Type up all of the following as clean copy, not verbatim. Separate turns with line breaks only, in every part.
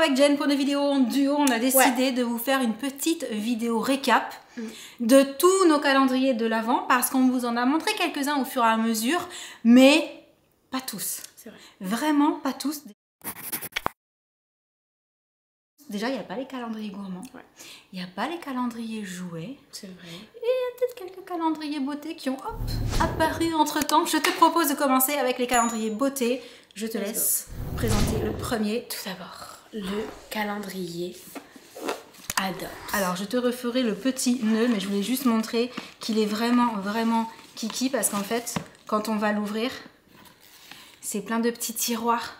avec Jen pour nos vidéos en duo, on a décidé de vous faire une petite vidéo récap de tous nos calendriers de l'Avent parce qu'on vous en a montré quelques-uns au fur et à mesure, mais pas tous.
C'est vrai.
Vraiment pas tous. Déjà, il n'y a pas les calendriers gourmands. Il n'y a pas les calendriers jouets.
C'est vrai.
Et il y a peut-être quelques calendriers beauté qui ont apparu entre-temps. Je te propose de commencer avec les calendriers beauté. Je te laisse présenter le premier.
Tout d'abord, le calendrier Adore.
Alors, je te referai le petit nœud, mais je voulais juste montrer qu'il est vraiment, vraiment kiki parce qu'en fait, quand on va l'ouvrir, c'est plein de petits tiroirs.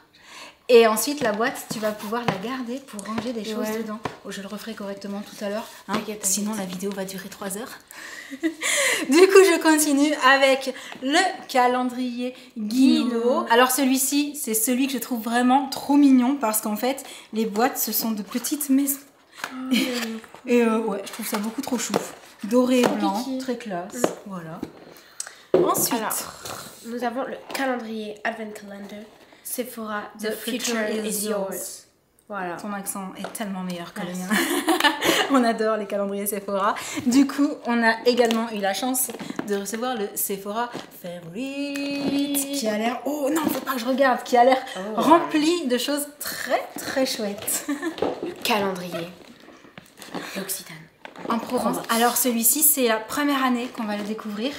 Et ensuite, la boîte, tu vas pouvoir la garder pour ranger des choses dedans. Oh, je le referai correctement tout à l'heure. Hein, sinon, la vidéo va durer 3 heures. Du coup, je continue avec le calendrier Guino. Alors, celui-ci, c'est celui que je trouve vraiment trop mignon parce qu'en fait, les boîtes, ce sont de petites maisons. Et ouais, je trouve ça beaucoup trop chou. Doré et blanc, très classe. Voilà. Ensuite,
alors, nous avons le calendrier Advent Calendar. Sephora, the future is yours. Voilà.
Ton accent est tellement meilleur que le mien. On adore les calendriers Sephora. Du coup, on a également eu la chance de recevoir le Sephora Favorite qui a l'air... Oh non, faut pas que je regarde. Qui a l'air rempli de choses très très chouettes.
Le calendrier l'Occitane.
En Provence. Alors celui-ci, c'est la première année qu'on va le découvrir.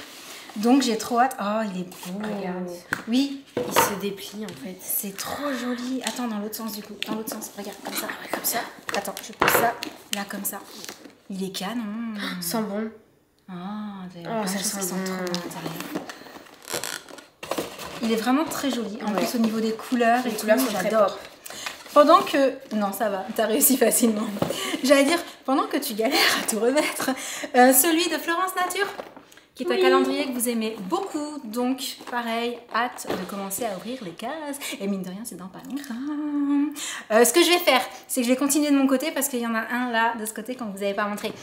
Donc j'ai trop hâte. Oh, il est beau.
Regarde.
Oui.
Il se déplie en fait.
C'est trop joli. Attends, dans l'autre sens du coup. Dans l'autre sens. Regarde, comme ça.
Ah ouais, comme ça.
Attends, je pose ça là comme ça. Il est canon.
Sent bon.
Ça sent trop bon à l'intérieur. Il est vraiment très joli. En plus, au niveau des couleurs et tout, j'adore. Pendant que... Non, ça va, t'as réussi facilement. J'allais dire, pendant que tu galères à tout remettre, celui de Florence Nature, qui est un calendrier que vous aimez beaucoup. Donc, pareil, hâte de commencer à ouvrir les cases. Et mine de rien, c'est dans pas longtemps. Ce que je vais faire, c'est que je vais continuer de mon côté parce qu'il y en a un là, de ce côté, qu'on vous avait pas montré.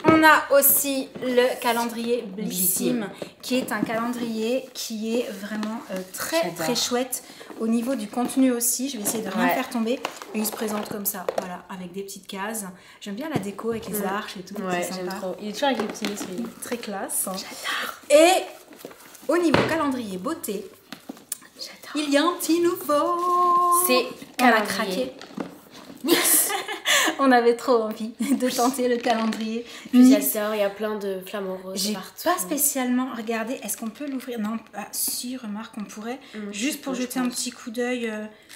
On a aussi le calendrier Blissim, qui est un calendrier qui est vraiment très très chouette. Au niveau du contenu aussi, je vais essayer de rien faire tomber. Et il se présente comme ça, voilà, avec des petites cases. J'aime bien la déco avec les arches et tout.
Ouais, j'aime trop. Il est toujours avec les petits celui-là.
Très classe.
J'adore.
Et au niveau calendrier beauté, il y a un petit nouveau.
C'est
on a craqué. On avait trop envie de tenter le calendrier.
J'adore, il y a plein de flamants roses.
J'ai pas spécialement regardé. Est-ce qu'on peut l'ouvrir? Non, si, remarque, on pourrait. Juste pour jeter un petit coup d'œil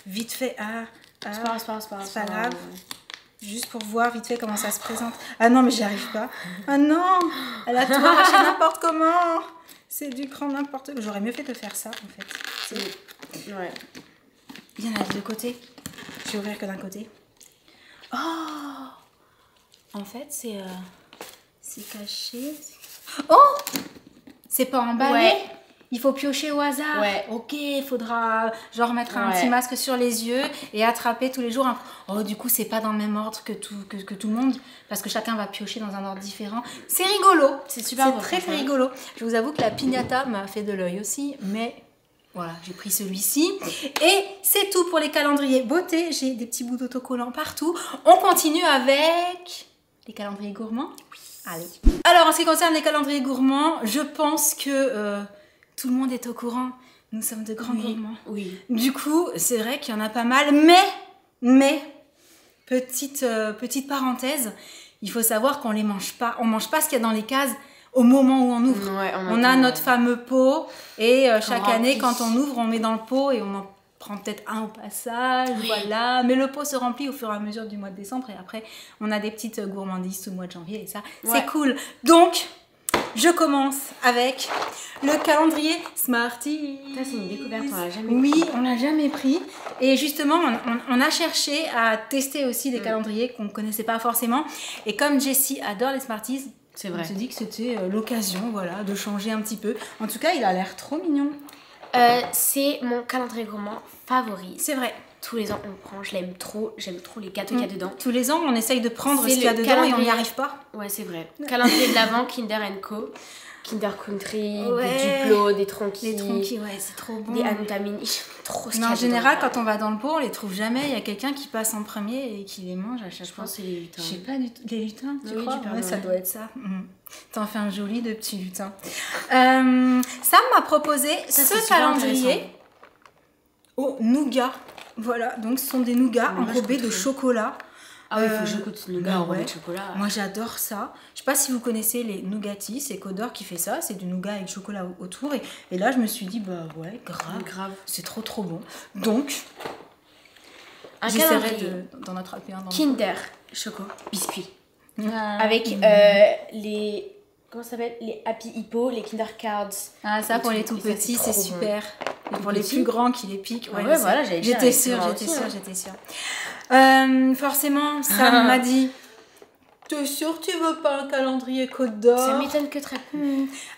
vite fait.
C'est pas
grave. Juste pour voir vite fait comment ça se présente. Ah non, mais j'y arrive pas. Ah non, elle a tout arraché n'importe comment. C'est du grand n'importe quoi. J'aurais mieux fait de faire ça, en fait.
Ouais.
Il y en a de deux côtés. Je vais ouvrir que d'un côté. Oh! En fait, c'est caché. Oh! C'est pas emballé.
Ouais.
Il faut piocher au hasard.
Ouais.
Ok, il faudra genre mettre un petit masque sur les yeux et attraper tous les jours. Oh, du coup, c'est pas dans le même ordre que tout le monde parce que chacun va piocher dans un ordre différent. C'est rigolo.
C'est super beau.
C'est très rigolo. Je vous avoue que la piñata m'a fait de l'œil aussi, mais voilà, j'ai pris celui-ci. Et c'est tout pour les calendriers beauté. J'ai des petits bouts d'autocollants partout. On continue avec les calendriers gourmands. Oui. Allez. Alors, en ce qui concerne les calendriers gourmands, je pense que tout le monde est au courant. Nous sommes de grands gourmands.
Oui.
Du coup, c'est vrai qu'il y en a pas mal. Mais, petite parenthèse, il faut savoir qu'on les mange pas. On mange pas ce qu'il y a dans les cases au moment où on ouvre.
Ouais,
on a notre fameux pot et chaque année, quand on ouvre, on met dans le pot et on en prend peut-être un au passage. Voilà. Mais le pot se remplit au fur et à mesure du mois de décembre et après, on a des petites gourmandises tout le mois de janvier et ça, c'est cool. Donc, je commence avec le calendrier Smarties.
Ça, c'est une découverte, on l'a jamais pris.
Oui, on l'a jamais pris. Et justement, on a cherché à tester aussi des calendriers qu'on ne connaissait pas forcément. Et comme Jessie adore les Smarties, on s'est dit que c'était l'occasion, voilà, de changer un petit peu. En tout cas, il a l'air trop mignon.
C'est mon calendrier gourmand favori.
C'est vrai.
Tous les ans, on le prend. Je l'aime trop. J'aime trop les gâteaux qu'il y a dedans.
Tous les ans, on essaye de prendre ce qu'il y a dedans et on n'y arrive pas.
Ouais, c'est vrai. Calendrier de l'Avent, Kinder & Co. Kinder Country,
Ouais.
des Duplo, des Tronquis.
Les tronquis, ouais, c'est trop bon.
Des Antamini. Trop ce
Mais en
qu'il y a
général,
dedans.
quand on va dans le pot, on les trouve jamais. Il y a quelqu'un qui passe en premier et qui les mange à chaque
Je
fois.
pense que c'est les lutins.
Je sais pas du tout. Les lutins, tu
Oui,
crois?
du Père
Ouais, ça
Noël.
doit être ça. T'en fais un joli de petit lutin. Sam m'a proposé
Ça, c'est
ce
super
calendrier
intéressant.
au nougat. Voilà, donc ce sont des nougats
Mais moi, je
enrobés de
goûterai.
chocolat.
Ah oui, il faut que je goûte ce nougat
bah
enrobé
ouais.
de chocolat.
Moi j'adore ça. Je sais pas si vous connaissez les nougatis, c'est Codor qui fait ça, c'est du nougat avec chocolat autour. Et là je me suis dit, bah ouais, grave. C'est trop bon. Donc,
Un
j'essaierai
calendrier.
d'en attraper un dans le
Kinder Choco Biscuit.
Ah.
Avec les... Comment ça s'appelle? Les Happy Hippo, les Kinder Cards.
Ah, ça
Et
pour
tout.
les tout
Et ça,
petits,
c'est
c'est
trop
super. Et pour les
petits.
plus grands qui les piquent.
Ah
je
ouais,
sais.
voilà, j'allais dire,
J'étais
avec
sûre,
les grands
j'étais
aussi,
sûre,
hein.
j'étais sûre. Forcément, Sam m'a dit, t'es sûre que tu veux pas un calendrier Côte d'Or?
Ça m'étonne que très peu.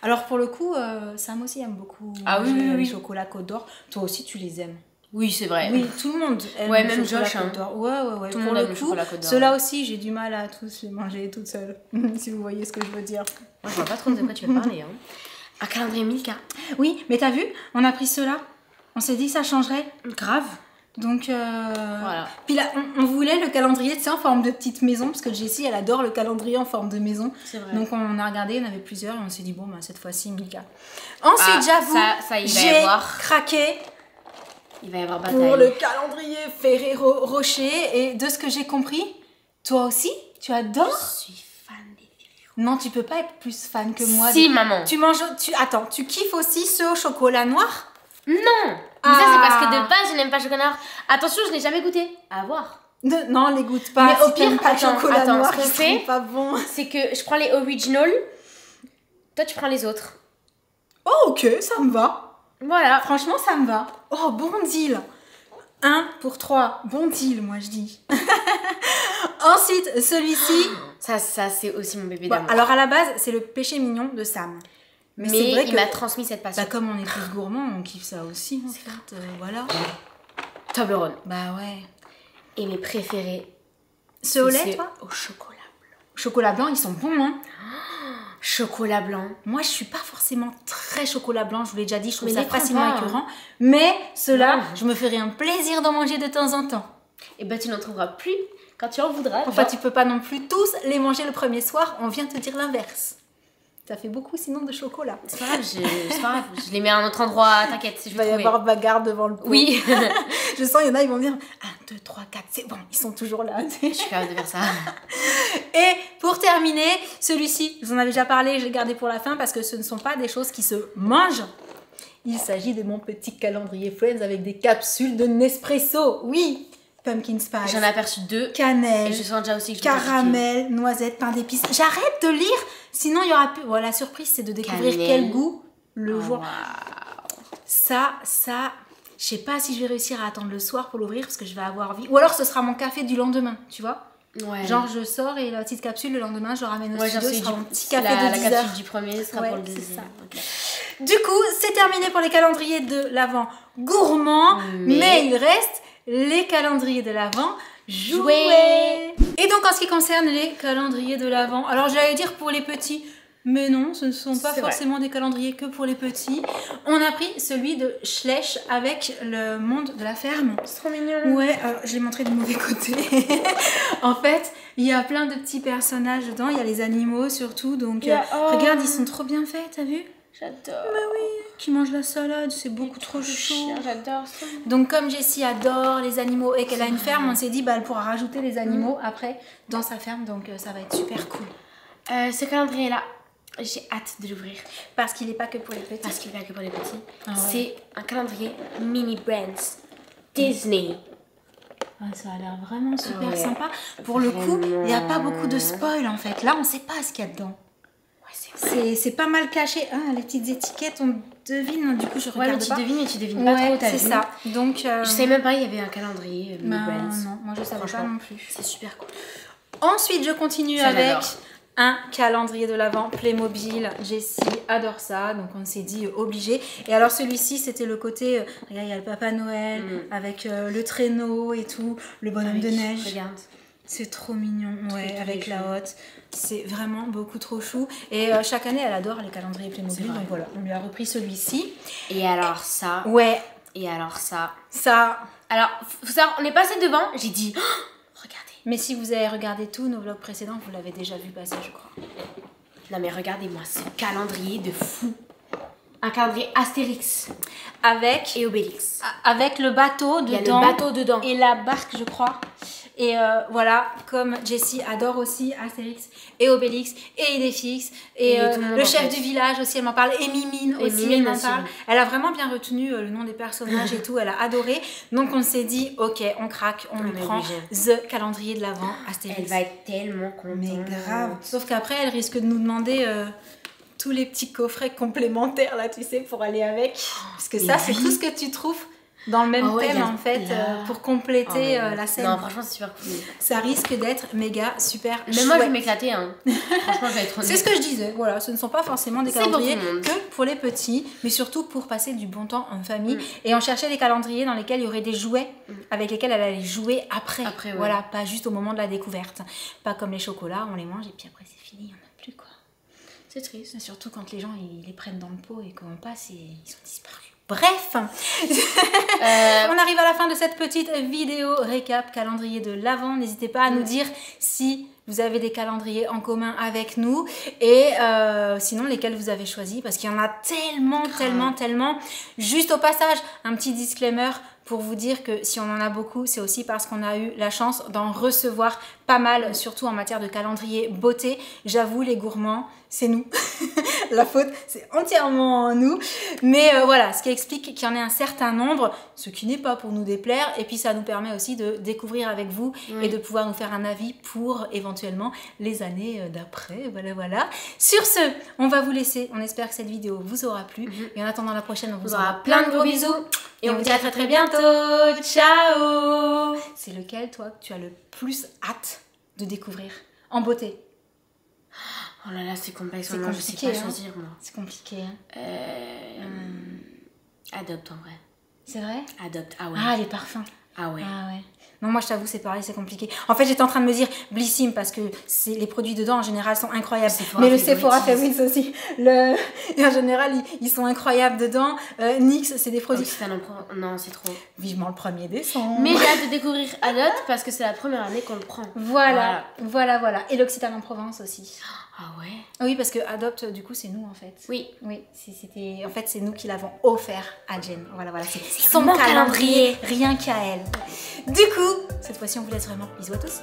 Alors pour le coup, Sam aussi aime beaucoup
Ah oui,
manger
oui, oui.
les chocolats Côte d'Or. Toi aussi, tu les aimes.
Oui, c'est vrai.
Oui, tout le monde aime
Ouais,
le
même
chocolat
Josh, hein.
Côte d'Or. Ouais.
Tout le
Pour
monde
le
aime le
coup,
chocolat Côte d'Or.
ceux-là aussi, j'ai du mal à tous les manger toute seule. Si vous voyez ce que je veux dire.
Moi, je vois pas trop de quoi tu veux parler. Hein. Un calendrier Milka.
Oui, mais t'as vu, on a pris ceux-là. On s'est dit que ça changerait.
Grave.
Donc,
Voilà.
Puis là, on voulait le calendrier, tu sais, en forme de petite maison, parce que Jessie, elle adore le calendrier en forme de maison.
C'est vrai.
Donc, on a regardé, il y en avait plusieurs, et on s'est dit, bon, bah, cette fois-ci, Milka. Ensuite,
Ah,
j'avoue,
ça, il va y
j'ai
avoir.
craqué
Il va y avoir bataille.
pour le calendrier Ferrero Rocher, et de ce que j'ai compris, toi aussi, tu adores?
Je suis fan des Ferrero.
Non, tu peux pas être plus fan que moi.
Si, maman.
Tu manges, attends, tu kiffes aussi ceux au chocolat noir?
Non. Mais ça, c'est parce que
Ah.
de base, je n'aime pas le chocolat noir. Attention, je n'ai jamais goûté. À voir.
Non, les goûte pas.
Mais au
Si t'aimes
pire,
pas le
attends,
chocolat
attends,
noir,
ce qu'on
ils sont
fait,
pas bon.
C'est que je prends les original. Toi, tu prends les autres.
Oh, ok, ça me va.
Voilà.
Franchement, ça me va. Oh, bon deal. 1 pour 3. Bon deal, moi, je dis. Ensuite, celui-ci.
Ça c'est aussi mon bébé
Bon,
d'amour.
alors, à la base, c'est le péché mignon de Sam.
Mais
c'est vrai
il
que,
m'a transmis cette passion.
bah, comme on est tous gourmands, on kiffe ça aussi, en fait. Voilà.
Toblerone.
Bah, ouais.
Et mes préférés.
Ce au lait,
c'est
toi?
au chocolat blanc.
Chocolat blanc, ils sont bons, hein.
Chocolat blanc.
Moi, je suis pas forcément très chocolat blanc, je vous l'ai déjà dit, je trouve
Mais
ça
les prends
facilement
pas,
écœurant. Mais ceux-là,
Non.
je me ferai un plaisir d'en manger de temps en temps.
Et ben tu n'en trouveras plus quand tu en voudras.
Enfin, tu peux pas non plus tous les manger le premier soir, on vient te dire l'inverse. Ça fait beaucoup sinon de chocolat.
C'est pas grave, c'est pas grave. Je les mets à un autre endroit, t'inquiète, je
Il va
vais
y
trouver.
avoir bagarre devant le pot.
Oui.
Je sens, il y en a, ils vont dire 1, 2, 3, 4, c'est bon, ils sont toujours là.
Je suis capable de faire ça.
Et pour terminer, celui-ci, je vous en avais déjà parlé, je l'ai gardé pour la fin parce que ce ne sont pas des choses qui se mangent. Il s'agit de mon petit calendrier Friends avec des capsules de Nespresso. Oui, pumpkin spice,
J'en ai aperçu 2.
cannelle,
Et je sens déjà aussi que je vais
caramel, noisette, pain d'épices. J'arrête de lire, sinon il y aura plus. Voilà, la surprise, c'est de découvrir
Cannelle.
quel goût le
piquer.
jour.
Waouh.
Ça, je sais pas si je vais réussir à attendre le soir pour l'ouvrir parce que je vais avoir envie. Ou alors ce sera mon café du lendemain, tu vois.
Ouais.
Genre je sors et la petite capsule le lendemain, je le ramène au
Ouais,
studio,
genre
ce
celui
sera
du
mon petit café
la
de 10 heures.
capsule du premier sera
Ouais,
pour le
c'est
deuxième.
ça.
Ok.
Du coup, c'est terminé pour les calendriers de l'Avent gourmands, mais il reste les calendriers de l'Avent jouets. Et donc en ce qui concerne les calendriers de l'Avent, alors j'allais dire pour les petits, mais non, ce ne sont pas
C'est vrai.
forcément des calendriers que pour les petits. On a pris celui de Schleich avec le monde de la ferme.
C'est trop mignon.
Ouais, alors je l'ai montré du mauvais côté. En fait, il y a plein de petits personnages dedans, il y a les animaux surtout, donc regarde, ils sont trop bien faits, t'as vu?
J'adore.
Bah oui, qui mangent la salade, c'est beaucoup trop
Le
chaud.
chien, j'adore.
Donc comme Jessie adore les animaux et qu'elle a une ferme, on s'est dit bah elle pourra rajouter les animaux après dans sa ferme, donc ça va être super cool.
Ce calendrier-là, j'ai hâte de l'ouvrir.
Parce qu'il n'est pas que pour les petits.
Parce qu'il n'est pas que pour les petits.
Ah ouais.
C'est un calendrier mini brands Disney.
Ah, ça a l'air vraiment super
Ouais.
sympa. Pour le coup, il n'y a pas
Vraiment.
beaucoup de spoil en fait. Là, on ne sait pas ce qu'il y a dedans.
Ouais, c'est vrai.
C'est pas mal caché. Ah, les petites étiquettes, on devine. Du coup, je
Ouais, mais
regarde
tu
pas.
devines, mais tu devines pas
Ouais,
trop, t'as
c'est
vu.
ça. Donc,
Je savais même pas, il y avait un calendrier mini
bah,
brands.
non, moi je savais pas
Franchement.
non plus.
C'est super cool.
Ensuite, je continue
Ça,
avec
j'adore.
un calendrier de l'Avent Playmobil. Jessie adore ça, donc on s'est dit obligé. Et alors celui-ci, c'était le côté, regarde, il y a le Papa Noël avec le traîneau et tout, le bonhomme de neige.
Regarde.
C'est trop mignon, ouais, avec la hotte. C'est vraiment beaucoup trop chou. Et chaque année, elle adore les calendriers Playmobil. Donc voilà, on lui a repris celui-ci.
Et alors ça.
Ouais.
Et alors ça.
Ça.
Alors, faut savoir, on est passé devant, j'ai dit, oh, regardez.
Mais si vous avez regardé tous nos vlogs précédents, vous l'avez déjà vu passer, je crois.
Non mais regardez-moi ce calendrier de fou. Un calendrier Astérix.
Avec.
Et Obélix.
Avec le bateau dedans.
Il y a le bateau dedans.
Et la barque, je crois. Et voilà, comme Jessie adore aussi Astérix et Obélix et Idéfix et le chef du village aussi, elle m'en parle, et Mimine aussi, elle m'en parle. Elle a vraiment bien retenu le nom des personnages et tout, elle a adoré. Donc on s'est dit, ok, on craque, on lui prend The calendrier de l'Avent Astérix.
Elle va être tellement contente.
Mais grave. Sauf qu'après, elle risque de nous demander tous les petits coffrets complémentaires là, tu sais, pour aller avec. Parce que ça, c'est tout ce que tu trouves dans le même thème en fait pour compléter la scène.
Non, franchement c'est super cool.
Ça risque d'être méga super chouette.
Mais moi je vais m'éclater hein. Franchement je vais être honnête.
C'est ce que je disais, voilà, ce ne sont pas forcément des calendriers que pour les petits, mais surtout pour passer du bon temps en famille. Et on cherchait des calendriers dans lesquels il y aurait des jouets avec lesquels elle allait jouer après. Voilà, pas juste au moment de la découverte. Pas comme les chocolats, on les mange et puis après c'est fini, il n'y en a plus quoi. C'est triste, surtout quand les gens ils les prennent dans le pot et qu'on passe et ils sont disparus. Bref, on arrive à la fin de cette petite vidéo récap calendrier de l'Avent. N'hésitez pas à nous dire si vous avez des calendriers en commun avec nous et sinon lesquels vous avez choisi parce qu'il y en a tellement. Juste au passage, un petit disclaimer pour vous dire que si on en a beaucoup, c'est aussi parce qu'on a eu la chance d'en recevoir pas mal, surtout en matière de calendrier beauté. J'avoue, les gourmands, c'est nous. La faute, c'est entièrement nous. Mais voilà, ce qui explique qu'il y en ait un certain nombre, ce qui n'est pas pour nous déplaire. Et puis ça nous permet aussi de découvrir avec vous et de pouvoir nous faire un avis pour éventuellement les années d'après. Voilà. Sur ce, on va vous laisser. On espère que cette vidéo vous aura plu. Et en attendant la prochaine, on vous aura plein de gros bisous. Et on vous dit à très bientôt. Ciao. C'est lequel, toi, que tu as le plus hâte de découvrir en beauté?
Oh là là, c'est complexe.
C'est compliqué,
je sais pas choisir, moi.
C'est compliqué.
Adopte en vrai.
C'est vrai?
Adopte, ah ouais.
Ah, les parfums.
Ah ouais.
Non, moi je t'avoue, c'est pareil, c'est compliqué. En fait, j'étais en train de me dire Blissim parce que les produits dedans en général sont incroyables. Mais le Sephora Favorites aussi. Et en général, ils sont incroyables dedans. NYX, c'est des produits.
Non, c'est trop.
Vivement le 1er décembre.
Mais j'ai hâte de découvrir Adopte parce que c'est la première année qu'on le prend.
Voilà. Et l'Occitane en Provence aussi.
Ah ouais?
Oui, parce que Adopte, du coup, c'est nous en fait.
Oui.
En fait, c'est nous qui l'avons offert à Jen. Voilà. C'est son calendrier, rien qu'à elle. Du coup, cette fois-ci, on vous laisse vraiment. Bisous à tous.